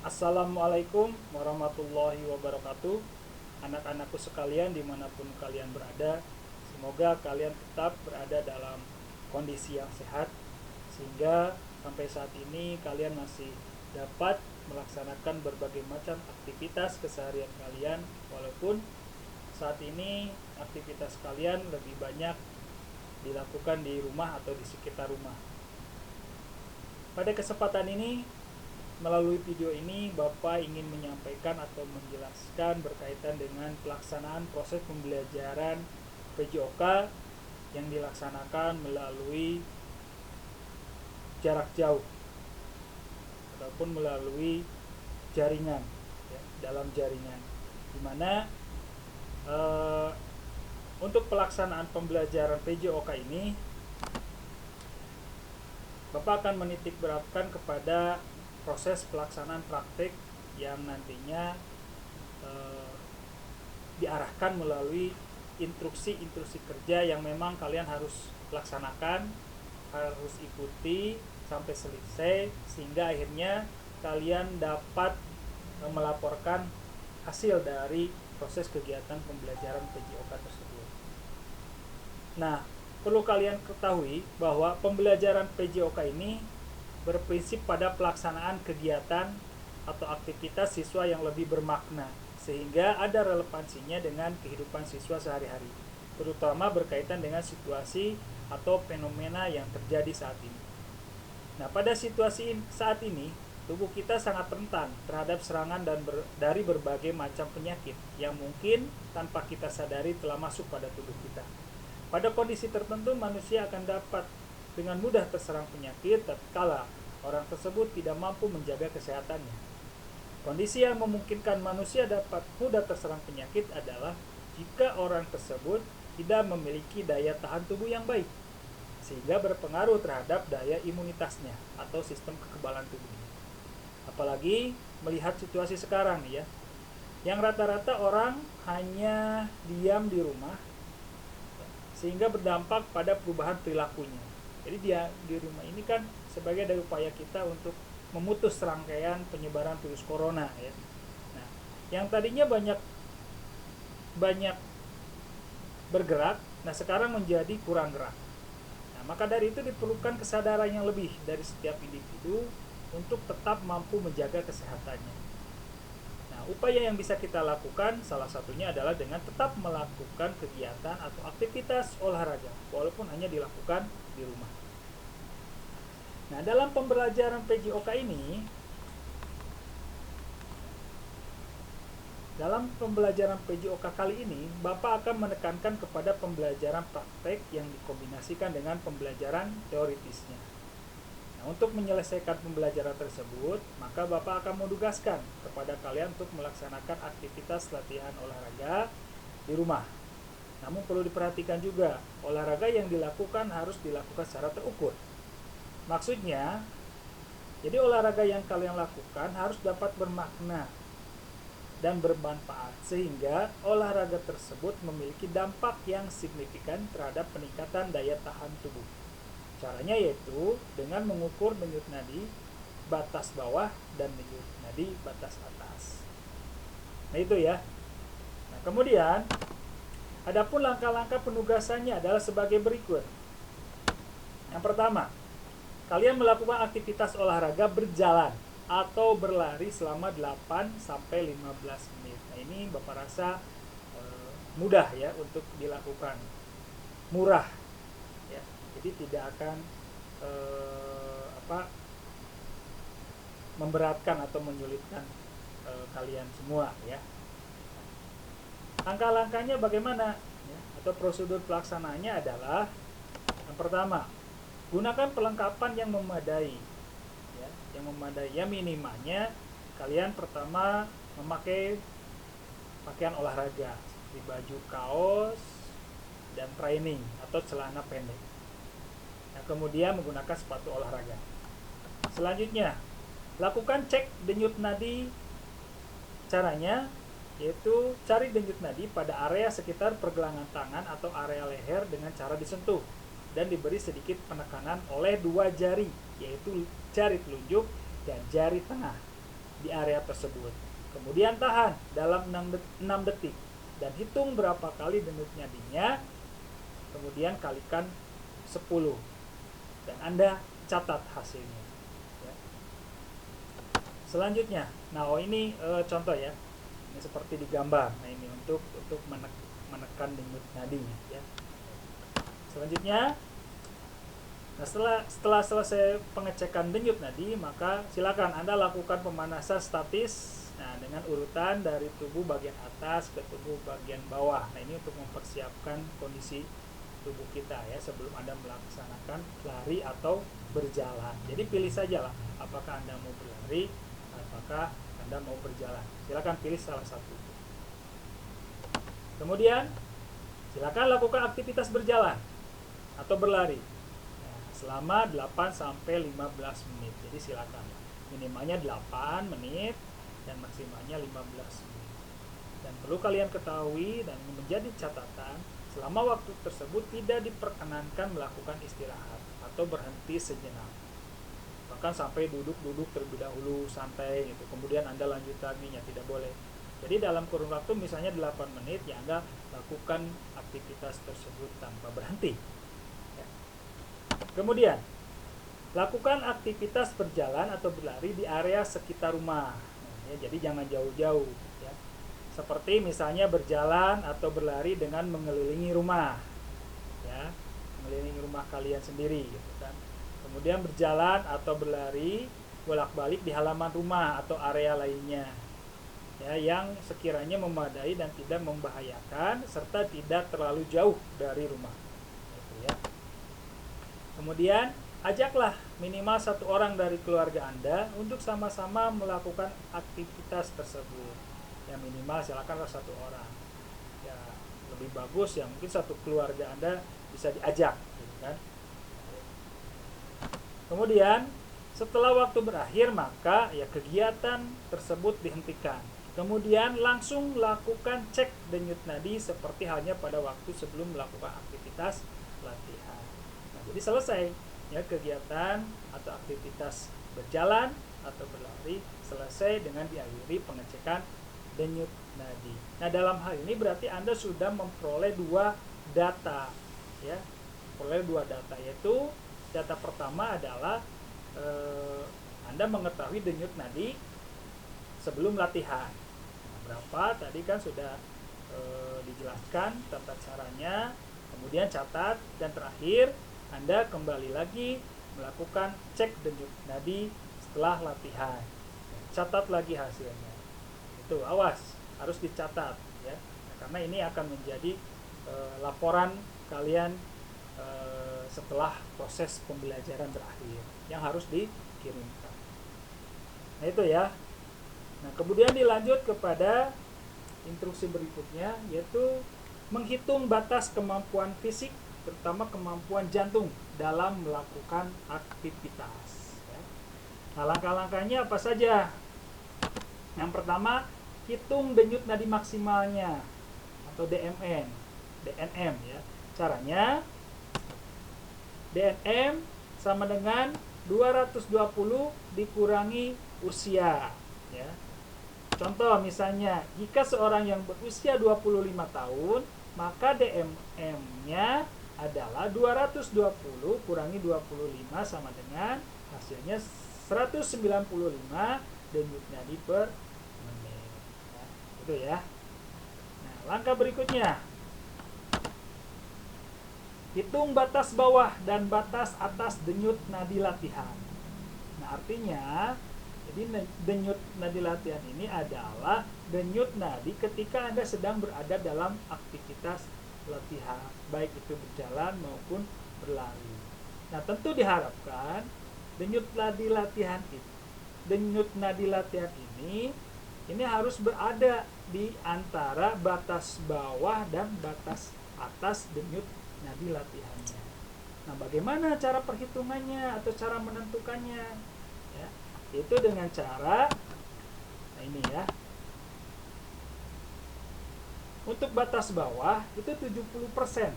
Assalamualaikum warahmatullahi wabarakatuh. Anak-anakku sekalian dimanapun kalian berada, semoga kalian tetap berada dalam kondisi yang sehat, sehingga sampai saat ini kalian masih dapat melaksanakan berbagai macam aktivitas keseharian kalian, walaupun saat ini aktivitas kalian lebih banyak dilakukan di rumah atau di sekitar rumah. Pada kesempatan ini, melalui video ini Bapak ingin menyampaikan atau menjelaskan berkaitan dengan pelaksanaan proses pembelajaran PJOK yang dilaksanakan melalui jarak jauh ataupun melalui jaringan, ya, dalam jaringan, dimana untuk pelaksanaan pembelajaran PJOK ini Bapak akan menitik beratkan kepada proses pelaksanaan praktik yang nantinya diarahkan melalui instruksi-instruksi kerja yang memang kalian harus laksanakan, harus ikuti sampai selesai, sehingga akhirnya kalian dapat melaporkan hasil dari proses kegiatan pembelajaran PJOK tersebut. Nah, perlu kalian ketahui bahwa pembelajaran PJOK ini berprinsip pada pelaksanaan kegiatan atau aktivitas siswa yang lebih bermakna, sehingga ada relevansinya dengan kehidupan siswa sehari-hari, terutama berkaitan dengan situasi atau fenomena yang terjadi saat ini. Nah, pada situasi saat ini, tubuh kita sangat rentan terhadap serangan dari berbagai macam penyakit yang mungkin tanpa kita sadari telah masuk pada tubuh kita. Pada kondisi tertentu, manusia akan dapat dengan mudah terserang penyakit tatkala orang tersebut tidak mampu menjaga kesehatannya. Kondisi yang memungkinkan manusia dapat mudah terserang penyakit adalah jika orang tersebut tidak memiliki daya tahan tubuh yang baik, sehingga berpengaruh terhadap daya imunitasnya atau sistem kekebalan tubuhnya. Apalagi melihat situasi sekarang nih ya, yang rata-rata orang hanya diam di rumah, sehingga berdampak pada perubahan perilakunya. Jadi dia di rumah ini kan sebagai dari upaya kita untuk memutus rangkaian penyebaran virus corona ya. Nah, yang tadinya banyak bergerak, nah sekarang menjadi kurang gerak. Nah, maka dari itu diperlukan kesadaran yang lebih dari setiap individu untuk tetap mampu menjaga kesehatannya. Nah, upaya yang bisa kita lakukan salah satunya adalah dengan tetap melakukan kegiatan atau aktivitas olahraga walaupun hanya dilakukan di rumah. Nah, dalam pembelajaran PJOK ini, dalam pembelajaran PJOK kali ini, Bapak akan menekankan kepada pembelajaran praktek yang dikombinasikan dengan pembelajaran teoritisnya. Nah, untuk menyelesaikan pembelajaran tersebut, maka Bapak akan menugaskan kepada kalian untuk melaksanakan aktivitas latihan olahraga di rumah. Namun perlu diperhatikan juga, olahraga yang dilakukan harus dilakukan secara terukur. Maksudnya, jadi olahraga yang kalian lakukan harus dapat bermakna dan bermanfaat, sehingga olahraga tersebut memiliki dampak yang signifikan terhadap peningkatan daya tahan tubuh. Caranya yaitu dengan mengukur denyut nadi batas bawah dan denyut nadi batas atas. Nah itu ya. Nah, kemudian adapun langkah-langkah penugasannya adalah sebagai berikut. Yang pertama, kalian melakukan aktivitas olahraga berjalan atau berlari selama 8 sampai 15 menit. Nah, ini Bapak rasa mudah ya untuk dilakukan. Murah ya. Jadi tidak akan memberatkan atau menyulitkan kalian semua ya. Langkah-langkahnya bagaimana ya, atau prosedur pelaksanaannya adalah yang pertama, gunakan perlengkapan yang memadai ya, yang minimalnya kalian pertama memakai pakaian olahraga seperti baju kaos dan training atau celana pendek. Nah, kemudian menggunakan sepatu olahraga. Selanjutnya, lakukan cek denyut nadi. Caranya yaitu cari denyut nadi pada area sekitar pergelangan tangan atau area leher dengan cara disentuh dan diberi sedikit penekanan oleh dua jari, yaitu jari telunjuk dan jari tengah. di area tersebut. Kemudian tahan dalam 6 detik dan hitung berapa kali denyut nadinya, kemudian kalikan 10 dan Anda catat hasilnya ya. Selanjutnya, nah ini contoh ya, ini seperti digambar. Nah ini untuk menekan denyut nadinya ya. Selanjutnya, nah setelah selesai pengecekan denyut nadi, maka silakan Anda lakukan pemanasan statis. Nah, dengan urutan dari tubuh bagian atas ke tubuh bagian bawah. Nah, ini untuk mempersiapkan kondisi tubuh kita ya sebelum Anda melaksanakan lari atau berjalan. Jadi pilih saja lah apakah Anda mau berlari, apakah Anda mau berjalan. Silakan pilih salah satu. Kemudian, silakan lakukan aktivitas berjalan atau berlari selama 8 sampai 15 menit. Jadi silakan. Minimalnya 8 menit dan maksimalnya 15 menit. Dan perlu kalian ketahui dan menjadi catatan, selama waktu tersebut tidak diperkenankan melakukan istirahat atau berhenti sejenak. Bahkan sampai duduk terlebih dahulu santai gitu. Kemudian Anda lanjut lagi, ya tidak boleh. Jadi dalam kurun waktu misalnya 8 menit ya Anda lakukan aktivitas tersebut tanpa berhenti. Kemudian, lakukan aktivitas berjalan atau berlari di area sekitar rumah. Ya, jadi jangan jauh-jauh. Ya. Seperti misalnya berjalan atau berlari dengan mengelilingi rumah, ya, mengelilingi rumah kalian sendiri, gitu kan. Kemudian berjalan atau berlari bolak-balik di halaman rumah atau area lainnya, ya, yang sekiranya memadai dan tidak membahayakan serta tidak terlalu jauh dari rumah. Gitu, ya. Kemudian, ajaklah minimal 1 orang dari keluarga Anda untuk sama-sama melakukan aktivitas tersebut. Ya minimal silakanlah 1 orang. Ya lebih bagus ya mungkin 1 keluarga Anda bisa diajak, gitu kan. Kemudian, setelah waktu berakhir maka ya kegiatan tersebut dihentikan. Kemudian langsung lakukan cek denyut nadi seperti halnya pada waktu sebelum melakukan aktivitas latihan. Jadi selesai ya kegiatan atau aktivitas berjalan atau berlari selesai dengan diakhiri pengecekan denyut nadi. Nah, dalam hal ini berarti Anda sudah memperoleh 2 data ya. Memperoleh 2 data, yaitu data pertama adalah Anda mengetahui denyut nadi sebelum latihan. Nah, berapa tadi kan sudah dijelaskan tata caranya, kemudian catat, dan terakhir Anda kembali lagi melakukan cek denyut nadi setelah latihan. Catat lagi hasilnya. Itu awas, harus dicatat ya. Nah, karena ini akan menjadi laporan kalian setelah proses pembelajaran berakhir yang harus dikirimkan. Nah, itu ya. Nah, kemudian dilanjut kepada instruksi berikutnya, yaitu menghitung batas kemampuan fisik, terutama kemampuan jantung dalam melakukan aktivitas. Nah, langkah-langkahnya apa saja? Yang pertama, hitung denyut nadi maksimalnya atau DNM ya. Caranya, DNM sama dengan 220 dikurangi usia ya. Contoh misalnya, jika seorang yang berusia 25 tahun, maka DNM-nya adalah 220 kurangi 25 sama dengan hasilnya 195 denyut nadi per menit. Nah, itu ya. Nah, langkah berikutnya, hitung batas bawah dan batas atas denyut nadi latihan. Nah, artinya jadi denyut nadi latihan ini adalah denyut nadi ketika Anda sedang berada dalam aktivitas latihan, baik itu berjalan maupun berlari. Nah, tentu diharapkan denyut nadi latihan ini harus berada di antara batas bawah dan batas atas denyut nadi latihannya. Nah, bagaimana cara perhitungannya atau cara menentukannya? Ya, itu dengan cara, nah ini ya. Untuk batas bawah itu 70%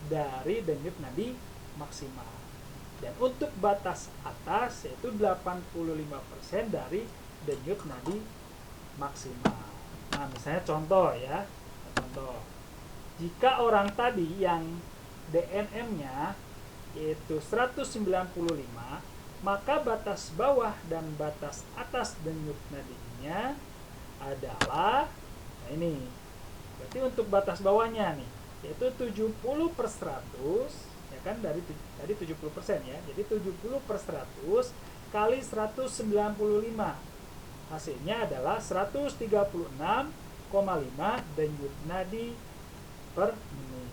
dari denyut nadi maksimal. Dan untuk batas atas yaitu 85% dari denyut nadi maksimal. Nah, misalnya contoh ya. Contoh. Jika orang tadi yang DNM-nya yaitu 195, maka batas bawah dan batas atas denyut nadinya adalah, nah ini, berarti untuk batas bawahnya nih, yaitu 70/100, ya kan, dari tadi 70% ya, jadi 70/100 kali 195, hasilnya adalah 136,5 denyut nadi per menit.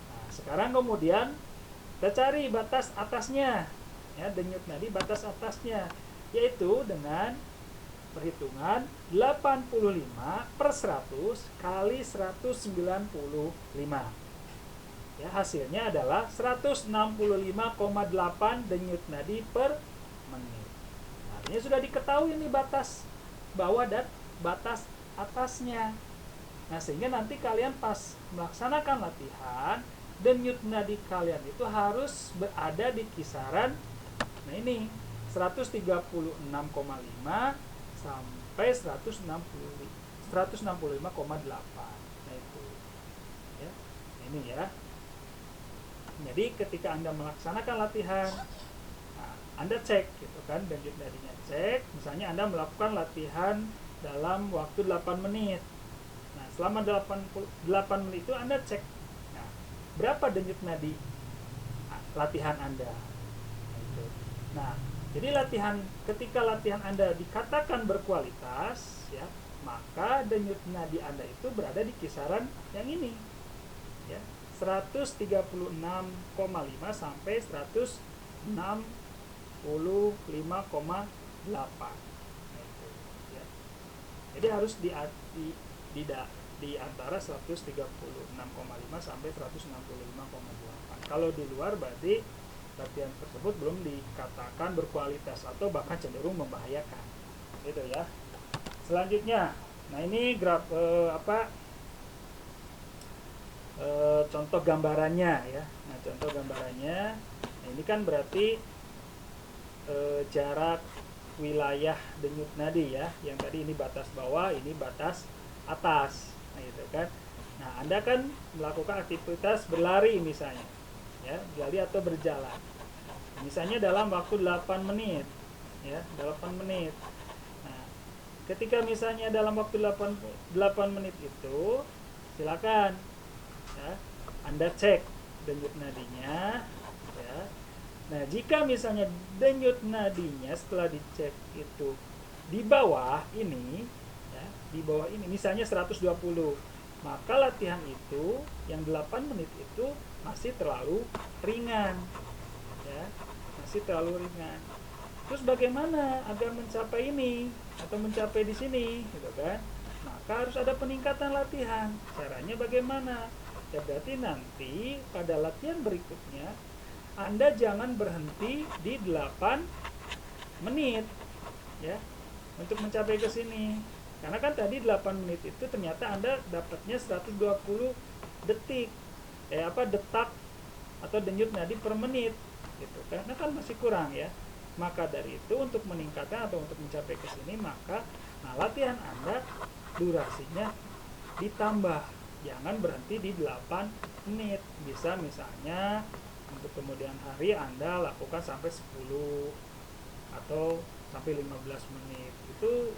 Nah, sekarang kemudian kita cari batas atasnya, ya, denyut nadi batas atasnya, yaitu dengan perhitungan 85/100 kali 195. Ya, hasilnya adalah 165,8 denyut nadi per menit. Nah, artinya sudah diketahui nih batas bawah dan batas atasnya. Nah, sehingga nanti kalian pas melaksanakan latihan, denyut nadi kalian itu harus berada di kisaran, nah ini, 136,5 sampai 165,8. Nah itu ya, ini ya. Jadi ketika Anda melaksanakan latihan, nah, Anda cek gitu kan, denyut nadinya cek. Misalnya Anda melakukan latihan dalam waktu 8 menit. Nah, selama 8 menit itu Anda cek, nah, berapa denyut nadi latihan Anda. Nah, jadi ketika latihan Anda dikatakan berkualitas, ya, maka denyut nadi Anda itu berada di kisaran yang ini, ya, 136,5 sampai 165,8. Ya. Jadi harus di antara 136,5 sampai 165,8. Kalau di luar berarti latihan tersebut belum dikatakan berkualitas atau bahkan cenderung membahayakan. Gitu ya. Selanjutnya, nah ini contoh gambarannya ya. Nah, contoh gambarannya, nah ini kan berarti jarak wilayah denyut nadi ya. Yang tadi ini batas bawah, ini batas atas. Nah, gitu kan. Nah, Anda kan melakukan aktivitas berlari misalnya, ya, berlari atau berjalan. Misalnya dalam waktu 8 menit, ya, 8 menit. Nah, ketika misalnya dalam waktu 8 menit itu, silakan, ya, Anda cek denyut nadinya, ya. Nah, jika misalnya denyut nadinya setelah dicek itu di bawah ini, ya, di bawah ini, misalnya 120, maka latihan itu yang 8 menit itu masih terlalu ringan, ya, masih terlalu ringan. Terus bagaimana agar mencapai ini atau mencapai di sini, gitu kan? Maka harus ada peningkatan latihan. Caranya bagaimana? Ya berarti nanti pada latihan berikutnya Anda jangan berhenti di 8 menit, ya, untuk mencapai ke sini. Karena kan tadi 8 menit itu ternyata Anda dapatnya 120 detik, detak atau denyut nadi per menit, gitu. Karena kan masih kurang ya. Maka dari itu untuk meningkatkan atau untuk mencapai ke sini, maka latihan Anda durasinya ditambah. Jangan berhenti di 8 menit. Bisa misalnya untuk kemudian hari Anda lakukan sampai 10 atau sampai 15 menit. Itu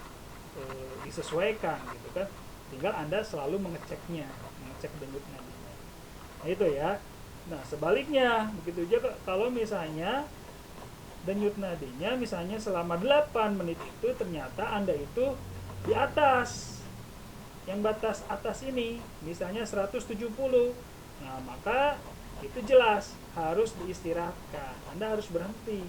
disesuaikan gitu kan. Tinggal Anda selalu mengecek denyut nadinya. Nah, itu ya. Nah, sebaliknya begitu juga kalau misalnya denyut nadinya misalnya selama 8 menit itu ternyata Anda itu di atas yang batas atas ini, misalnya 170. Nah, maka itu jelas harus diistirahatkan. Anda harus berhenti,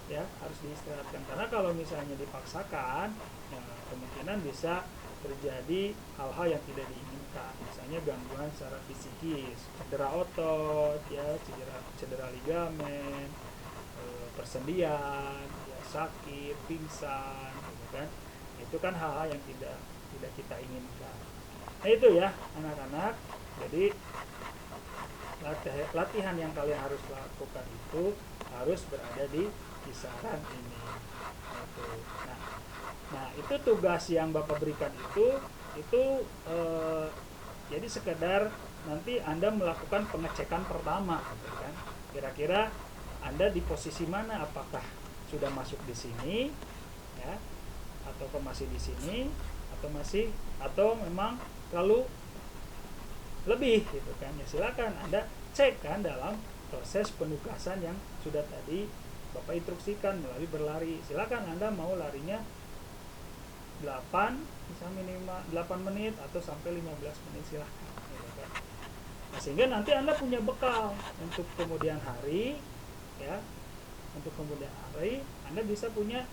ya, harus diistirahatkan. Karena kalau misalnya dipaksakan, ya, kemungkinan bisa terjadi hal-hal yang tidak diinginkan. Misalnya gangguan secara fisikis, cedera otot, ya, cedera ligamen, persendian, ya, sakit, pingsan, gitu kan. Itu kan hal-hal yang tidak kita inginkan. Nah, itu ya anak-anak. Jadi latihan yang kalian harus lakukan itu harus berada di kisaran ini. Nah, itu tugas yang Bapak berikan itu jadi sekedar nanti Anda melakukan pengecekan pertama, gitu kan. Kira-kira Anda di posisi mana, apakah sudah masuk di sini ya, atau masih di sini, atau memang terlalu lebih, gitu kan. Ya silakan Anda cek kan dalam proses penugasan yang sudah tadi Bapak instruksikan melalui berlari. Silakan Anda mau larinya 8 bisa minimal 8 menit atau sampai 15 menit, silahkan, gitu kan. Nah, sehingga nanti Anda punya bekal untuk kemudian hari ya. Untuk kemudian hari Anda bisa punya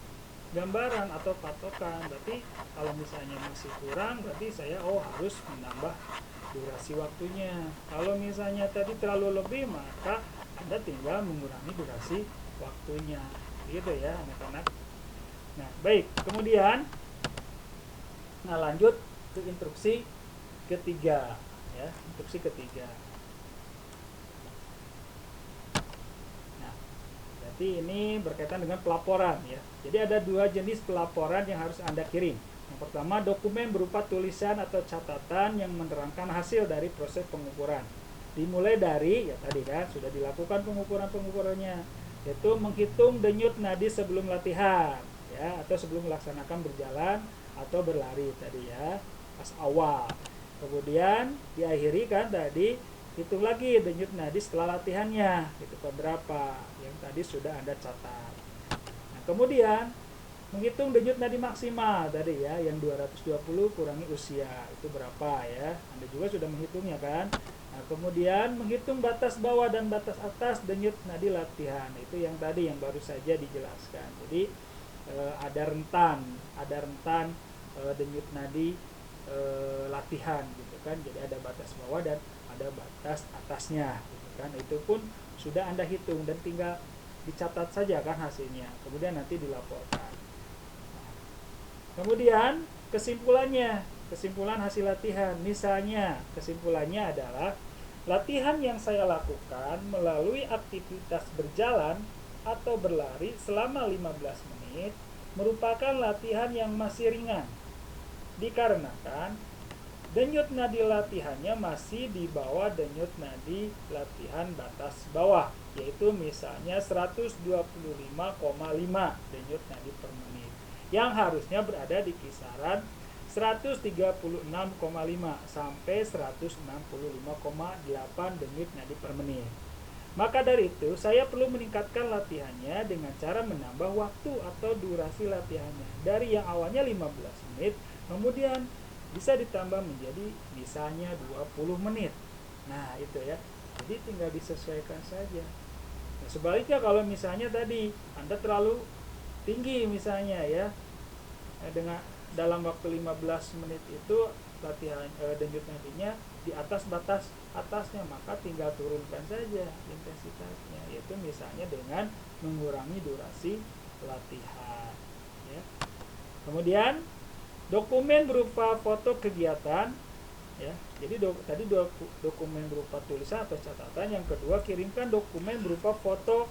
gambaran atau patokan. Berarti kalau misalnya masih kurang, berarti saya harus menambah durasi waktunya. Kalau misalnya tadi terlalu lebih, maka Anda tinggal mengurangi durasi waktunya, gitu ya anak-anak. Nah, baik, kemudian lanjut ke instruksi ketiga ya, instruksi ketiga. Nah, berarti ini berkaitan dengan pelaporan ya. Jadi ada 2 jenis pelaporan yang harus Anda kirim. Yang pertama, dokumen berupa tulisan atau catatan yang menerangkan hasil dari proses pengukuran. Dimulai dari ya tadi kan sudah dilakukan pengukurannya, yaitu menghitung denyut nadi sebelum latihan ya, atau sebelum melaksanakan berjalan atau berlari tadi ya, pas awal. Kemudian diakhiri kan tadi hitung lagi denyut nadi setelah latihannya, itu berapa yang tadi sudah Anda catat. Nah, kemudian menghitung denyut nadi maksimal tadi ya, yang 220 kurangi usia, itu berapa ya, Anda juga sudah menghitungnya kan. Nah, kemudian menghitung batas bawah dan batas atas denyut nadi latihan, itu yang tadi yang baru saja dijelaskan. Jadi ada rentan denyut nadi latihan, gitu kan. Jadi ada batas bawah dan ada batas atasnya, gitu kan. Itu pun sudah Anda hitung dan tinggal dicatat saja kan hasilnya, kemudian nanti dilaporkan. Kemudian kesimpulan hasil latihan. Misalnya kesimpulannya adalah latihan yang saya lakukan melalui aktivitas berjalan atau berlari selama 15 menit merupakan latihan yang masih ringan, dikarenakan denyut nadi latihannya masih di bawah denyut nadi latihan batas bawah, yaitu misalnya 125,5 denyut nadi per menit, yang harusnya berada di kisaran 136,5 sampai 165,8 denyut nadi per menit. Maka dari itu, saya perlu meningkatkan latihannya dengan cara menambah waktu atau durasi latihannya. Dari yang awalnya 15 menit, kemudian bisa ditambah menjadi misalnya 20 menit. Nah, itu ya. Jadi tinggal disesuaikan saja. Nah, sebaliknya kalau misalnya tadi Anda terlalu tinggi misalnya ya, dengan dalam waktu 15 menit itu latihan denyut nadinya di atas batas atasnya, maka tinggal turunkan saja intensitasnya, yaitu misalnya dengan mengurangi durasi latihan ya. Kemudian dokumen berupa foto kegiatan ya. Jadi tadi dokumen berupa tulisan atau catatan. Yang kedua, kirimkan dokumen berupa foto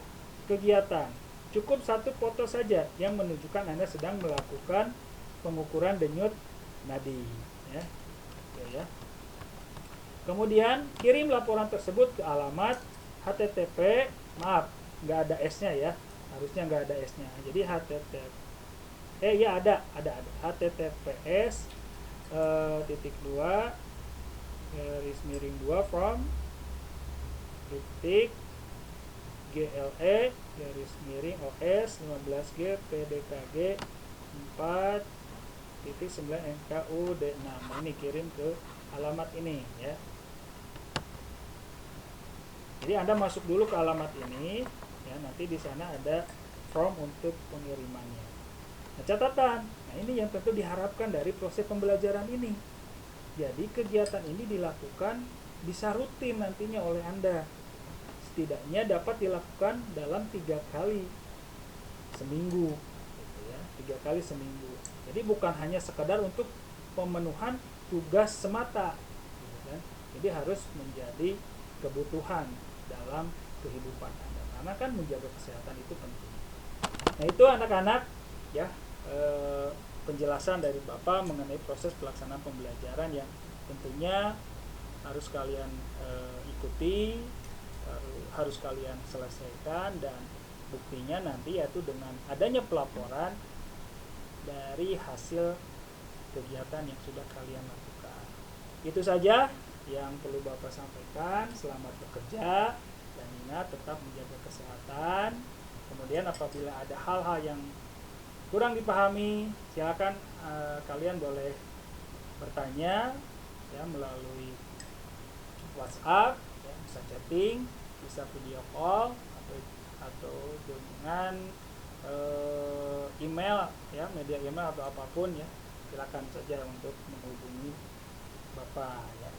kegiatan. Cukup 1 foto saja yang menunjukkan Anda sedang melakukan pengukuran denyut nadi ya. Ya. Kemudian kirim laporan tersebut ke alamat http, maaf nggak ada s-nya ya, harusnya nggak ada s-nya. Jadi http ya ada https -2 from GLE OS 15G PDKG 4.9 NKUD6. Ini kirim ke alamat ini ya. Jadi Anda masuk dulu ke alamat ini ya, nanti di sana ada form untuk pengirimannya. Nah, catatan. Nah, ini yang tentu diharapkan dari proses pembelajaran ini. Jadi kegiatan ini dilakukan bisa rutin nantinya oleh Anda. Setidaknya dapat dilakukan dalam 3 kali seminggu gitu ya, 3 kali seminggu. Jadi bukan hanya sekedar untuk pemenuhan tugas semata gitu kan. Jadi harus menjadi kebutuhan dalam kehidupan Anda, karena kan menjaga kesehatan itu penting. Nah, itu anak-anak ya, penjelasan dari Bapak mengenai proses pelaksanaan pembelajaran yang tentunya harus kalian ikuti, harus kalian selesaikan, dan buktinya nanti yaitu dengan adanya pelaporan dari hasil kegiatan yang sudah kalian lakukan. Itu saja yang perlu Bapak sampaikan. Selamat bekerja dan ingat tetap menjaga kesehatan. Kemudian apabila ada hal-hal yang kurang dipahami, silakan kalian boleh bertanya ya melalui WhatsApp, ya, bisa chatting, bisa video call, atau dengan email ya, media email atau apapun ya, silakan saja untuk menghubungi Bapak ya.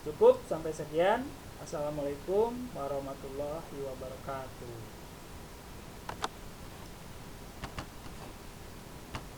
Cukup sampai sekian. Assalamualaikum warahmatullahi wabarakatuh.